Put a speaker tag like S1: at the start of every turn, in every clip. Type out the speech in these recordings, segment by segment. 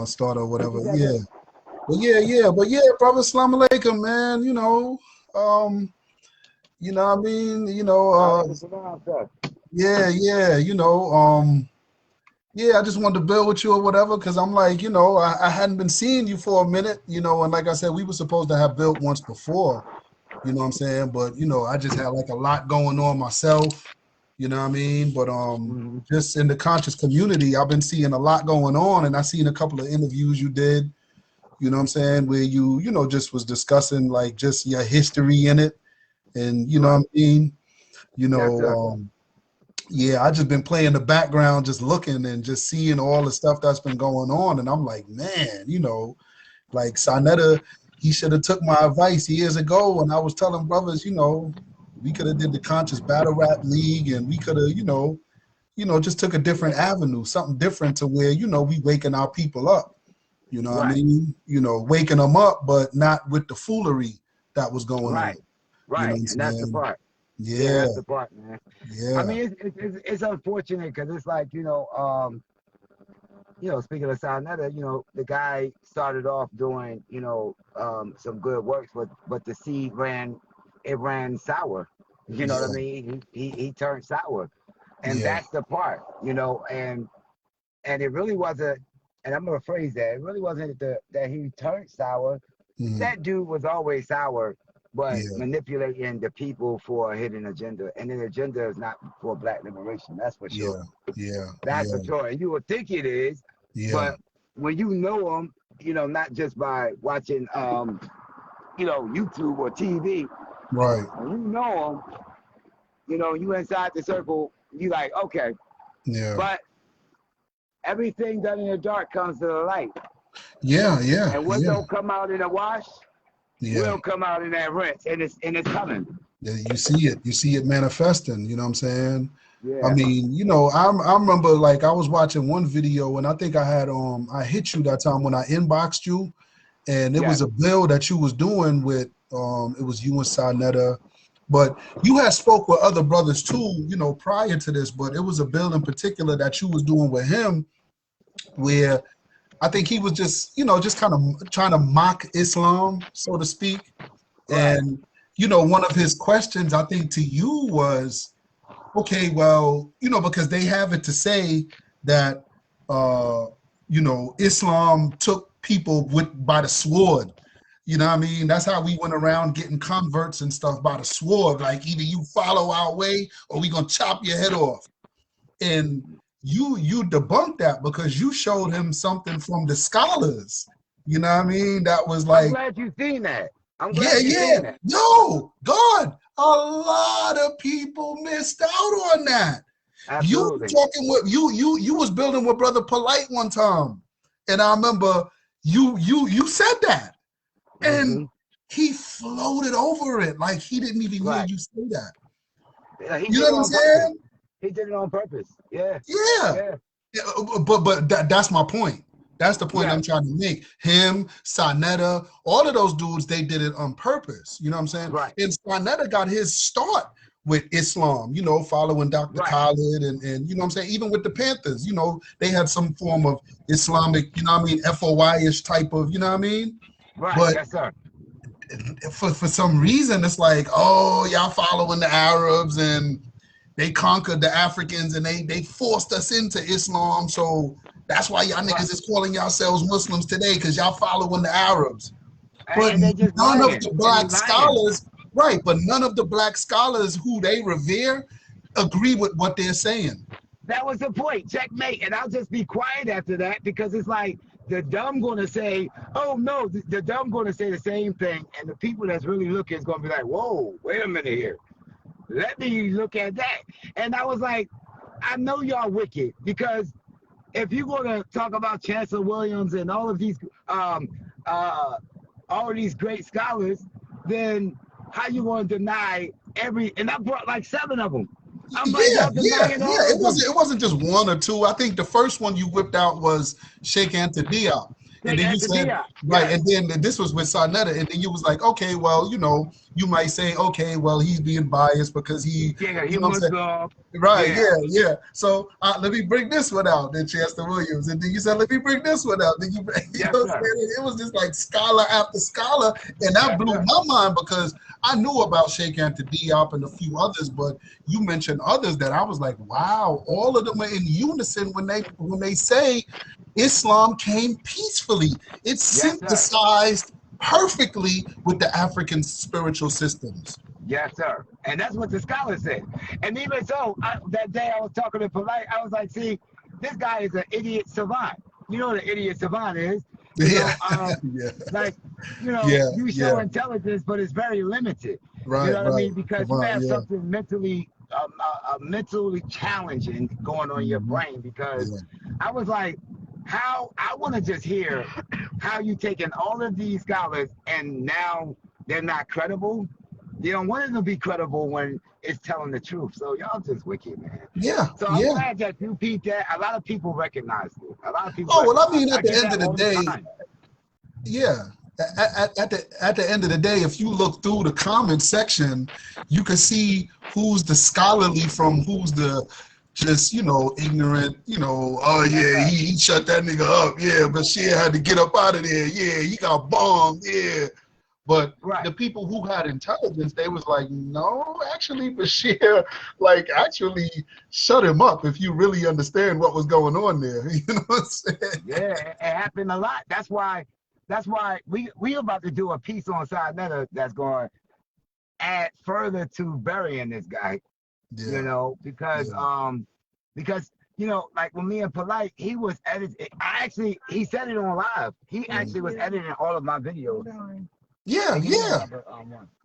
S1: start or
S2: What
S1: whatever.
S2: you got
S1: Yeah.
S2: there?
S1: But yeah, brother, Assalamu alaikum, man. What I mean,
S2: Alaikum salam, sir.
S1: yeah, yeah, I just wanted to build with you or whatever, because I'm like, I hadn't been seeing you for a minute, and like I said, we were supposed to have built once before, you know what I'm saying? But, I just had like a lot going on myself, you know what I mean? But
S2: Hmm.
S1: just in the conscious community, I've been seeing a lot going on, and I seen a couple of interviews you did, you know what I'm saying, where you, just was discussing like just your history in it. And you know what
S2: Right.
S1: I mean? You
S2: Yes,
S1: know,
S2: sir.
S1: yeah, I just been playing the background, just looking and just seeing all the stuff that's been going on. And I'm like, man, like Sonetta, he should have took my advice years ago when I was telling brothers, we could have did the conscious battle rap league and we could have, just took a different
S2: Yeah.
S1: avenue, something different to where, we waking our people up. You know what I
S2: Right.
S1: mean? Waking them up, but not with the foolery that was going on.
S2: Right.
S1: You know
S2: Right.
S1: what I'm
S2: And that's the
S1: saying?
S2: part. Yeah,
S1: Yeah,
S2: that's the part, man. I
S1: yeah,
S2: mean, it's unfortunate because it's like, speaking of Sarnetta, the guy started off doing, some good works, but the seed ran sour. You know what I
S1: yeah,
S2: mean? He turned sour, and
S1: yeah.
S2: that's the part, and it really wasn't. And I'm gonna phrase that. It really wasn't that he turned sour.
S1: Mm,
S2: That dude was always sour, but
S1: yeah,
S2: manipulating the people for a hidden agenda, and the agenda is not for Black liberation. That's for sure.
S1: yeah, yeah,
S2: That's for
S1: yeah,
S2: sure. And you would think it is,
S1: yeah.
S2: but when you know them, not just by watching, YouTube or TV,
S1: Right.
S2: when you know them, you inside the circle, you like, okay.
S1: Yeah,
S2: But everything done in the dark comes to the light.
S1: yeah, yeah,
S2: And what
S1: yeah,
S2: don't come out in the wash
S1: yeah.
S2: will come out in that rinse. And it's coming.
S1: Yeah, you see it manifesting. You know what I'm saying? I
S2: Yeah.
S1: mean, I remember like I was watching one video and I think I hit you that time when I inboxed you, and it
S2: Yes.
S1: was a bill that you was doing with it was you and Sarnetta, but you had spoke with other brothers too, prior to this, but it was a bill in particular that you was doing with him where I think he was just, just kind of trying to mock Islam, so to speak.
S2: Right.
S1: And, one of his questions, I think, to you was, okay, well, because they have it to say that, uh, Islam took people by the sword. You know what I mean? That's how we went around getting converts and stuff by the sword. Like either you follow our way or we gonna chop your head off. And you debunked that because you showed him something from the scholars. You know what I mean? That was
S2: I'm
S1: like,
S2: glad you seen that. I'm
S1: yeah,
S2: glad you
S1: yeah.
S2: seen that.
S1: Yo, God, a lot of people missed out on that. You
S2: Absolutely.
S1: talking with you was building with Brother Polite one time. And I remember you said that. And
S2: Hmm.
S1: he floated over it like he didn't even hear
S2: Right.
S1: you say that.
S2: Yeah, he
S1: You know
S2: did
S1: what
S2: it
S1: I'm
S2: on purpose.
S1: saying?
S2: He did it on purpose. Yeah.
S1: Yeah.
S2: Yeah.
S1: Yeah, but that's my point. That's the point I'm
S2: Yes.
S1: trying to make. Him, Sonetta, all of those dudes, they did it on purpose. You know what I'm saying?
S2: Right.
S1: And Sonetta got his start with Islam, following Dr.
S2: Right.
S1: Khalid and you know what I'm saying? Even with the Panthers, they had some form of Islamic, FOI-ish type of, you know what I mean?
S2: Right.
S1: But
S2: Yes, sir.
S1: for some reason, it's like, oh, y'all following the Arabs and they conquered the Africans and they forced us into Islam. So that's why y'all
S2: Right.
S1: niggas is calling yourselves Muslims today, because y'all following the Arabs. But
S2: And they just
S1: none of
S2: lying.
S1: the
S2: And they
S1: black
S2: lying.
S1: scholars, right, but none of the black scholars who they revere agree with what they're saying.
S2: That was the point. Checkmate. And I'll just be quiet after that because it's like the dumb gonna say, oh no, the dumb gonna say the same thing, and the people that's really looking is gonna be like, whoa, wait a minute here. Let me look at that. And I was like, I know y'all wicked because if you're gonna talk about Chancellor Williams and um uh all of these great scholars, then how you gonna deny every? And I brought like 7 of them. I'm like,
S1: Yeah,
S2: y'all
S1: yeah,
S2: denying
S1: yeah.
S2: all
S1: It
S2: of them.
S1: wasn't just one or two. I think the first one you whipped out was Sheikh Anta Diop. and then you said, right, and then this was with Sarnetta, and then you was like, okay, well, you know, you might say, okay, well, he's being biased because he, you know what I'm saying? Right, yeah. So let me bring this one out, then Chancellor Williams, and then you said, let me bring this one out. Then you know what I'm saying? It was just like scholar after scholar, and that blew my mind because I knew about Sheikh Anta Diop and a few others, but you mentioned others that I was like, wow, all of them are in unison when they say Islam came peacefully. It's synthesized perfectly with the African spiritual systems.
S2: Yes, sir. And that's what the scholar said. And even so, that day I was talking to Polite, I was like, see, this guy is an idiot savant. You know what an idiot savant is? You know, like, you know, you show intelligence, but it's very limited.
S1: Right,
S2: you know what I mean? Because you have something mentally challenging going on in your brain. Because I was like, how I want to just hear how you taking all of these scholars and now they're not credible. You don't want it to be credible when it's telling the truth. So y'all just wicked, man.
S1: Yeah.
S2: So I'm glad that you beat that. A lot of people recognize it. A lot of people.
S1: Oh, well, I mean, at the end of the day, at the end of the day, if you look through the comment section, you can see who's the scholarly from who's the just, you know, ignorant, you know, oh yeah, he shut that nigga up. Yeah, Bashir had to get up out of there. Yeah, he got bombed. Yeah. But the people who had intelligence, they was like, no, actually, Bashir, like, actually shut him up if you really understand what was going on there. You know what I'm saying?
S2: Yeah, it happened a lot. That's why we about to do a piece on Sarnetta that's going to add further to burying this guy. Yeah. You know, because you know, like when me and Polite, he was editing. He said it on live. He actually was editing all of my videos.
S1: Yeah.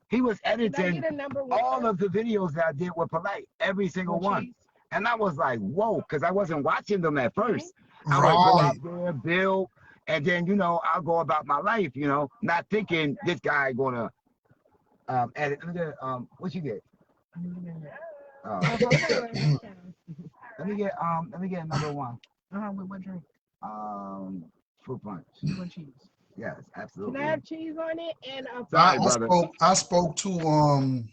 S2: He was editing all of the videos that I did with Polite, every single one. And I was like, whoa, because I wasn't watching them at first. I would go out there, build, and then, you know, I'll go about my life, you know, not thinking this guy gonna edit. What you get? Let me get another one.
S3: With what drink?
S2: Fruit punch.
S3: Cheese and cheese.
S2: Yes, absolutely.
S3: Can I have cheese on it? And
S1: I spoke to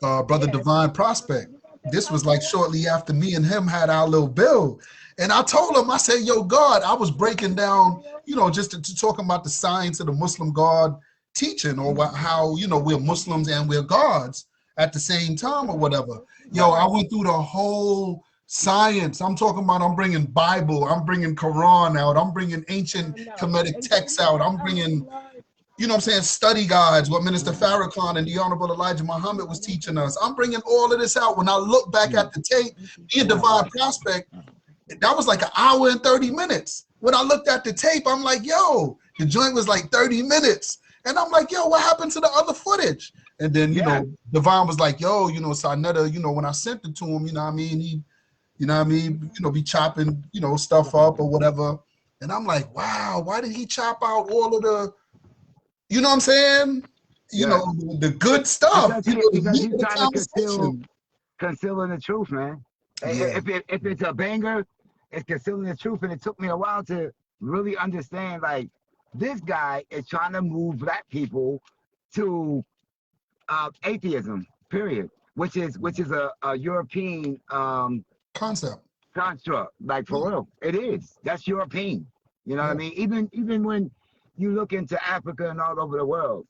S1: Brother Divine Prospect. This was like shortly after me and him had our little bill. And I told him, I said, yo, God, I was breaking down, you know, just to talking about the science of the Muslim God teaching, or how, you know, we're Muslims and we're gods at the same time or whatever. Yo, I went through the whole science. I'm talking about, I'm bringing Bible, I'm bringing Quran out, I'm bringing ancient Kemetic texts out, I'm bringing, you know what I'm saying, study guides, what Minister Farrakhan and the Honorable Elijah Muhammad was teaching us. I'm bringing all of this out. When I look back at the tape, me and Divine Prospect, that was like an hour and 30 minutes. When I looked at the tape, I'm like, yo, the joint was like 30 minutes. And I'm like, yo, what happened to the other footage? And then, you know, Divine was like, yo, you know, Sarnetta, you know, when I sent it to him, you know what I mean, he, you know what I mean, you know, be chopping, you know, stuff up or whatever. And I'm like, wow, why did he chop out all of the, you know what I'm saying? You know, the good stuff.
S2: Because he's trying to concealing the truth, man. If it's a banger, it's concealing the truth. And it took me a while to really understand, like, this guy is trying to move black people to atheism, period, which is a European
S1: concept,
S2: construct. Like, for real, it is. That's European. You know what I mean? Even when you look into Africa and all over the world,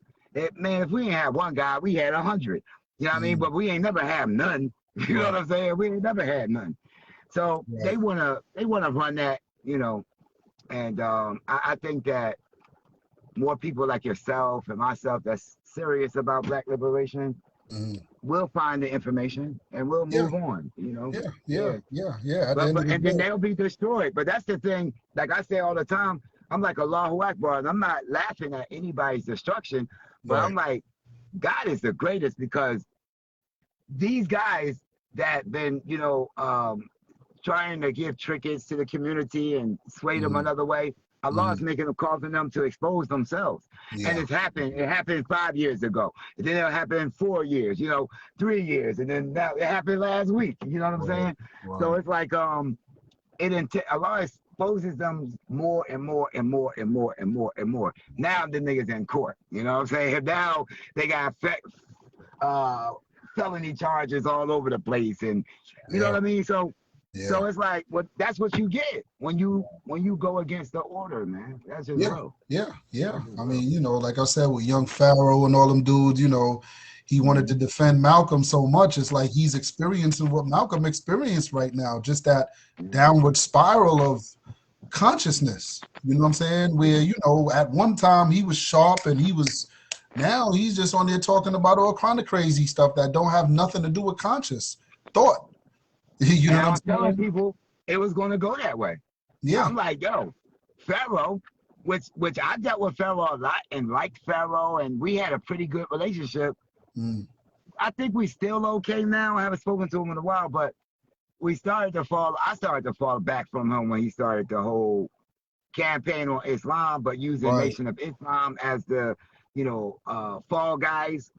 S2: man, if we ain't had one guy, we had 100. You know what I mean? But we ain't never had none. You know what I'm saying? We ain't never had none. So they wanna run that, you know. And I think that more people like yourself and myself that's serious about black liberation will find the information and we'll move on, you know. And then they'll be destroyed. But that's the thing, like I say all the time, I'm like Allahu Akbar, and I'm not laughing at anybody's destruction, but I'm like, God is the greatest, because these guys that been, you know, trying to give trinkets to the community and sway them another way, Allah is causing them to expose themselves. And it happened 5 years ago. And then it'll happen in 4 years, you know, 3 years. And then now it happened last week. You know what I'm saying? So it's like Allah is exposes them more and more and more and more and more and more. Now the niggas in court. You know what I'm saying? Now they got uh, felony charges all over the place, and you know
S1: Yeah,
S2: what I mean.
S1: yeah,
S2: So it's like that's what you get when you go against the order, man. That's just
S1: yeah,
S2: real.
S1: yeah, yeah.
S2: That's just
S1: I
S2: real.
S1: mean, like I said, with young Pharaoh and all them dudes, he wanted to
S2: Mhm.
S1: defend Malcolm so much. It's like he's experiencing what Malcolm experienced right now, just that
S2: Mhm.
S1: downward spiral of consciousness. You know what I'm saying? Where, at one time he was sharp and now he's just on there talking about all kind of crazy stuff that don't have nothing to do with conscious thought. You know
S2: And
S1: what
S2: I
S1: I'm
S2: was telling
S1: saying?
S2: people it was going to go that way.
S1: Yeah.
S2: I'm like, yo, Pharaoh, which I dealt with Pharaoh a lot and liked Pharaoh, and we had a pretty good relationship.
S1: Mm.
S2: I think we still okay now. I haven't spoken to him in a while, but we started to fall. I started to fall back from him when he started the whole campaign on Islam, but using
S1: Right.
S2: Nation of Islam as the, fall guys.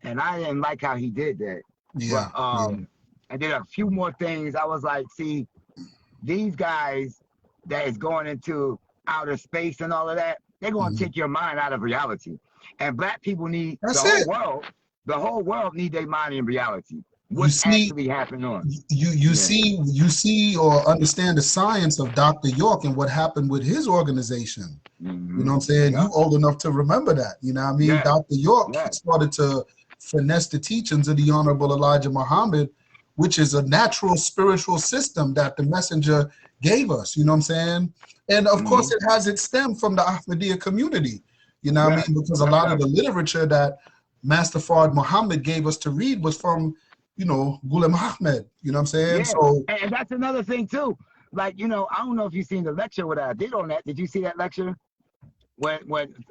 S2: And I didn't like how he did that.
S1: Yeah.
S2: But
S1: Yeah.
S2: and then a few more things. I was like, see, these guys that is going into outer space and all of that, they're going to
S1: Mhm.
S2: take your mind out of reality. And black people need
S1: That's it.
S2: the whole world need their mind in reality.
S1: You
S2: What's
S1: see,
S2: actually happening on?
S1: you
S2: Yeah.
S1: see or understand the science of Dr. York and what happened with his organization. You know
S2: Mm-hmm.
S1: what I'm saying? You
S2: Yep.
S1: old enough to remember that. You know what I mean?
S2: Yes.
S1: Dr. York
S2: Yes.
S1: started to finesse the teachings of the Honorable Elijah Muhammad, which is a natural spiritual system that the messenger gave us. You know what I'm saying? And of
S2: Mm-hmm.
S1: course, it has its stem from the Ahmadiyya community. You know what I
S2: Yes.
S1: mean? Because a
S2: Yes.
S1: lot of
S2: Yes.
S1: the literature that Master Fard Muhammad gave us to read was from, Ghulam Ahmed. You know what I'm saying?
S2: Yeah.
S1: So,
S2: And that's another thing too. Like, I don't know if you've seen the lecture what I did on that. Did you see that lecture? When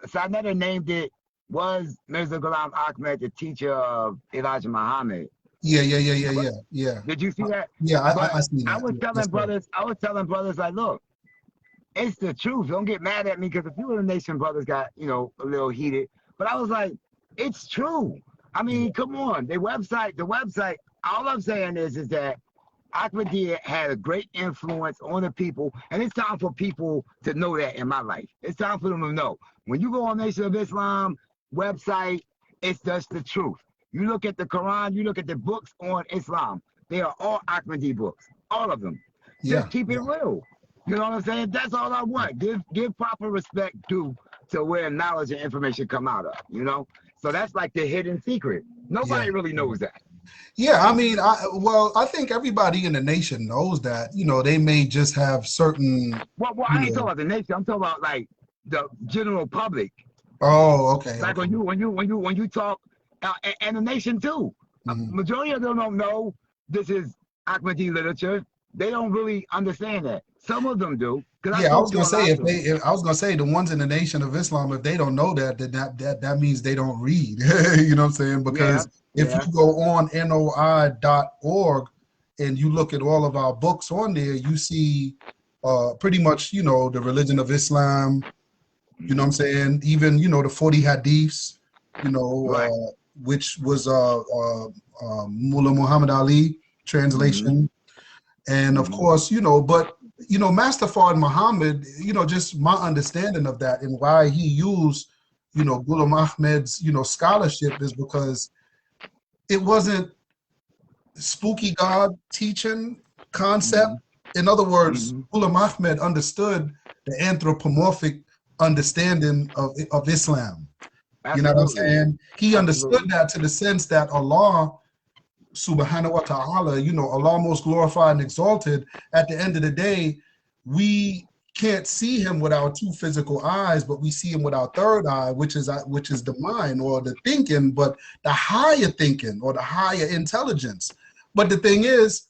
S2: Sarnetta named it, was Mirza Ghulam Ahmed the teacher of Elijah Muhammad?
S1: yeah, yeah, yeah, yeah, yeah, yeah.
S2: Did you see that?
S1: Yeah,
S2: But
S1: I seen
S2: I
S1: that.
S2: was
S1: Yeah, yes,
S2: telling
S1: sir.
S2: brothers, like, look, it's the truth. Don't get mad at me because a few of the Nation brothers got, a little heated. But I was like, it's true. I
S1: Yeah,
S2: mean, come on. The website, all I'm saying is that Ahmadiyya had a great influence on the people, and it's time for people to know that in my life. It's time for them to know. When you go on Nation of Islam website, it's just the truth. You look at the Quran, you look at the books on Islam. They are all Ahmadi books, all of them.
S1: yeah,
S2: Just keep it
S1: yeah.
S2: real. You know what I'm saying? That's all I want. Give proper respect due to where knowledge and information come out of. So that's like the hidden secret.
S1: Yeah.
S2: Nobody really knows that.
S1: Yeah, I mean, I think everybody in the nation knows that, they may just have certain,
S2: Well,
S1: you
S2: I ain't talking
S1: know,
S2: about the nation. I'm talking about like the general public.
S1: oh, okay,
S2: Like
S1: okay.
S2: when you talk, and the nation too.
S1: Mhm.
S2: Majority of them don't know this is Ahmadi literature. They don't really understand that. Some of them do, because I
S1: Yeah, I
S2: spoke
S1: was
S2: to
S1: gonna
S2: a
S1: say
S2: lot of them.
S1: I was gonna say the ones in the Nation of Islam, if they don't know that, then that means they don't read. You know what I'm saying?
S2: Yeah,
S1: Because if
S2: yeah.
S1: you go on noi.org and you look at all of our books on there, you see pretty much, the religion of Islam, you know what I'm saying? Even, the 40 hadiths,
S2: Right.
S1: which was Mullah Muhammad Ali
S2: Mm-hmm.
S1: translation. And of
S2: Mm-hmm.
S1: course, but Master Fard Muhammad, just my understanding of that and why he used, Ghulam Ahmed's, scholarship is because it wasn't spooky God teaching concept.
S2: Mm-hmm.
S1: In other words,
S2: Mm-hmm.
S1: Ghulam Ahmed understood the anthropomorphic understanding of Islam. You know what I'm
S2: Absolutely.
S1: saying? He understood
S2: Absolutely.
S1: that to the sense that Allah subhanahu wa ta'ala, Allah most glorified and exalted, at the end of the day, we can't see him with our two physical eyes, but we see him with our third eye, which is the mind or the thinking, but the higher thinking or the higher intelligence. But the thing is,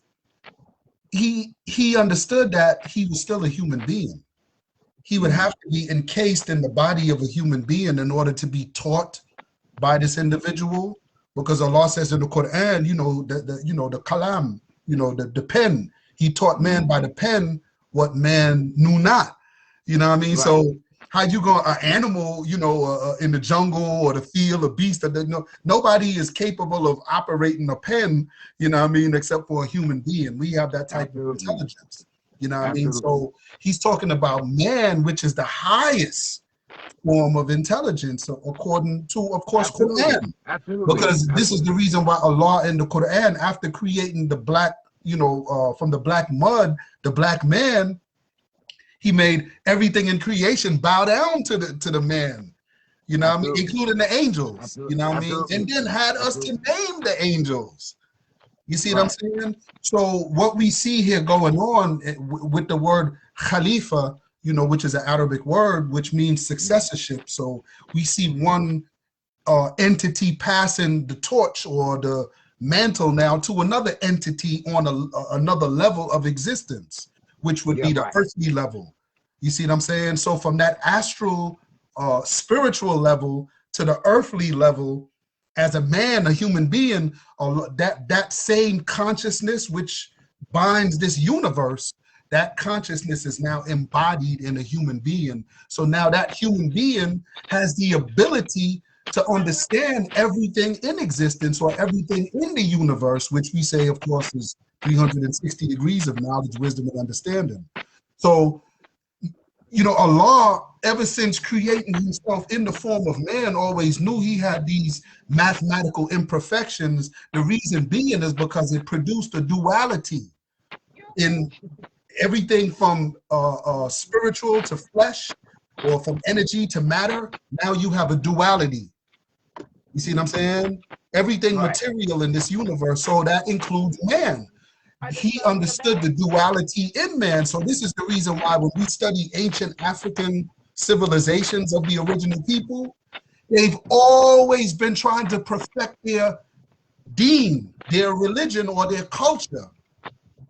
S1: he understood that he was still a human being. He would
S2: Mm-hmm.
S1: have to be encased in the body of a human being in order to be taught by this individual, because Allah says in the Quran, the kalam, the pen. He taught man
S2: Mm-hmm.
S1: by the pen what man knew not. You know what I mean?
S2: Right.
S1: So how you go an animal, in the jungle or the field, a beast that nobody is capable of operating a pen. You know what I mean? Except for a human being, we have that type of
S2: Absolutely.
S1: intelligence. You know what I mean?
S2: Absolutely.
S1: So he's talking about man, which is the highest form of intelligence, according to, of course,
S2: Absolutely.
S1: Qur'an.
S2: Absolutely.
S1: Because this is
S2: Absolutely.
S1: the reason why Allah in the Qur'an, after creating the black, from the black mud, the black man, he made everything in creation bow down to the man. You know what I mean?
S2: Absolutely.
S1: Including the angels. You know what I mean?
S2: Absolutely.
S1: And then had us to
S2: Absolutely.
S1: name the angels. You see what I'm
S2: Right.
S1: saying? So what we see here going on with the word Khalifa, which is an Arabic word, which means successorship. So we see one entity passing the torch or the mantle now to another entity on another level of existence, which would
S2: Yeah,
S1: be the
S2: right.
S1: earthly level. You see what I'm saying? So from that astral, spiritual level to the earthly level, as a man, a human being, that same consciousness which binds this universe, that consciousness is now embodied in a human being. So now that human being has the ability to understand everything in existence or everything in the universe, which we say, of course, is 360 degrees of knowledge, wisdom, and understanding. So, Allah, ever since creating himself in the form of man, always knew he had these mathematical imperfections. The reason being is because it produced a duality in everything from spiritual to flesh, or from energy to matter. Now you have a duality. You see what I'm saying? Everything
S2: Right.
S1: material in this universe, so that includes man. He understood the duality in man. So this is the reason why when we study ancient African civilizations of the original people, they've always been trying to perfect their deen, their religion, or their culture,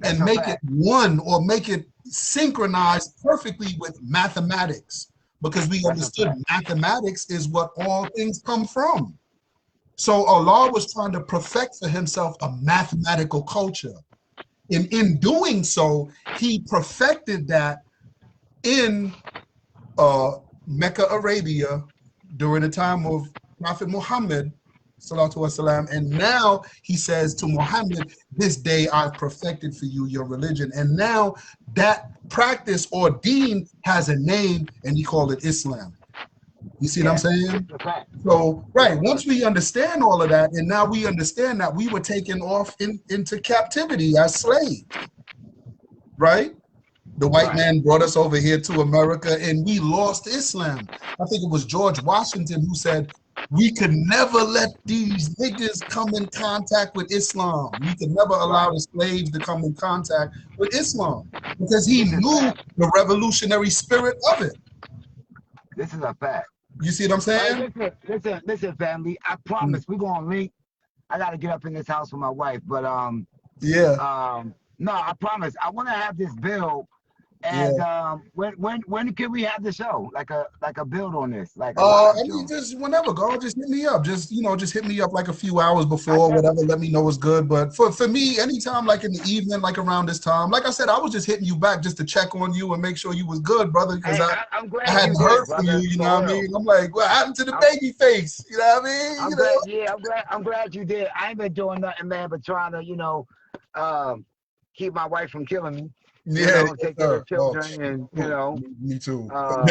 S2: That's
S1: and
S2: a
S1: make it
S2: fact.
S1: one or make it synchronized perfectly with mathematics, because we
S2: That's a
S1: understood
S2: fact.
S1: mathematics is what all things come from. So Allah was trying to perfect for himself a mathematical culture. And in doing so, he perfected that in Mecca, Arabia, during the time of Prophet Muhammad, salatu wasalam. And now he says to Muhammad, this day I've perfected for you your religion. And now that practice or deen has a name, and he called it Islam. You see what I'm
S2: Yeah.
S1: saying?
S2: It's a fact.
S1: So,
S2: Yeah.
S1: right, once we understand all of that, and now we understand that we were taken off into captivity as slaves, right? The white
S2: Right.
S1: man brought us over here to America, and we lost Islam. I think it was George Washington who said, we could never let these niggas come in contact with Islam. We could never allow
S2: Right.
S1: the slaves to come in contact with Islam, because he
S2: This is
S1: knew
S2: fact.
S1: the revolutionary spirit of it.
S2: This is a fact.
S1: You see what I'm
S2: All right,
S1: saying?
S2: listen, family. I promise we're gonna link. I gotta get up in this house with my wife, but
S1: Yeah,
S2: no, I promise. I want to have this bill.
S1: yeah.
S2: And when can we have the show? Like a build on this, like a live
S1: I mean,
S2: show.
S1: just whenever, God, just hit me up. Just hit me up like a few hours
S2: I
S1: before,
S2: just
S1: whatever. Let me know it's good. But for me, anytime, like in the evening, like around this time, like I said, I was just hitting you back just to check on you and make sure you was good, brother, because
S2: hey, I'm
S1: I
S2: glad you
S1: hadn't
S2: did,
S1: heard from you.
S2: brother.
S1: You know
S2: For
S1: what I
S2: real.
S1: mean? I'm like, what happened to the
S2: I'm,
S1: baby face? You know what I mean?
S2: I'm glad. Yeah, I'm glad you did. I ain't been doing nothing, man, but trying to um, keep my wife from killing me.
S1: Yeah, yes,
S2: Take care of
S1: sir.
S2: the
S1: Oh,
S2: children, and
S1: me too.
S2: um,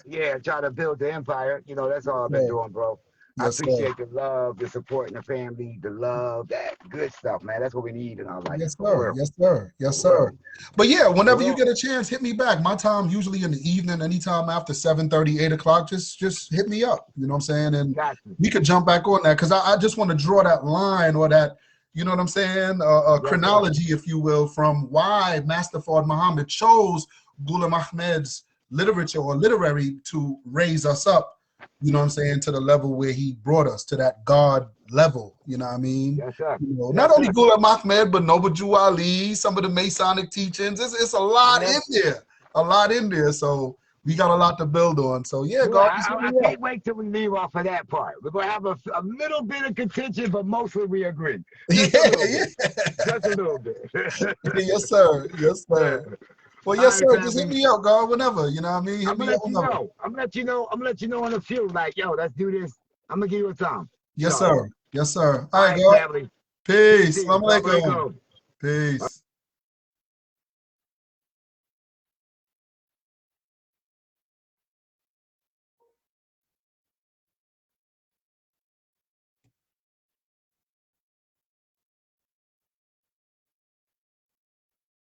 S2: yeah, try to build the empire. That's all I've been
S1: Sir.
S2: doing, bro. I
S1: Yes, sir.
S2: appreciate the love, the support in the family, the love, that good stuff, man. That's what we need in our life,
S1: Yes,
S2: for
S1: sir.
S2: real,
S1: Yes, sir. Yes,
S2: for
S1: sir.
S2: real,
S1: But yeah,
S2: for
S1: whenever you
S2: real.
S1: get a chance, hit me back. My time usually in the evening, anytime after 7:30, 8 o'clock, just hit me up. You know what I'm saying? And
S2: Got you.
S1: we could jump back on that, because I just want to draw that line, or that, you know what I'm saying,
S2: Yes, sir.
S1: chronology, if you will, from why Master Fard Muhammad chose Ghulam Ahmed's literature or literary to raise us up, you know what I'm saying, to the level where he brought us, to that God level, you know what I mean?
S2: Yes, sir.
S1: Not
S2: Yes,
S1: only
S2: sir.
S1: Ghulam Ahmed, but Noble Jew Ali, some of the Masonic teachings. It's a lot
S2: Yes.
S1: in there, a lot in there. So we got a lot to build on. So yeah,
S2: Good.
S1: God, just hit
S2: I
S1: me up.
S2: can't wait till we leave off of that part. We're gonna have a little bit of contention, but mostly we agree. Just a
S1: Yeah,
S2: little
S1: yeah.
S2: bit. Just a little bit.
S1: Yes, sir. Yes, sir. Well,
S2: All
S1: yes,
S2: right,
S1: sir. Just hit
S2: family.
S1: me up, God, whenever. You know what I mean? Hit
S2: I'm
S1: me
S2: gonna
S1: up
S2: let you
S1: whenever.
S2: know. I'm gonna let you know. I'm gonna let you know in a few. Like, yo, let's do this. I'm gonna give you a time.
S1: Yes, sir. Yes, sir.
S2: All
S1: All right,
S2: right,
S1: God.
S2: family. Peace,
S1: Peace.
S2: peace.
S1: Assalamu
S2: Assalamu
S1: alaikum.
S2: alaikum.
S1: Peace.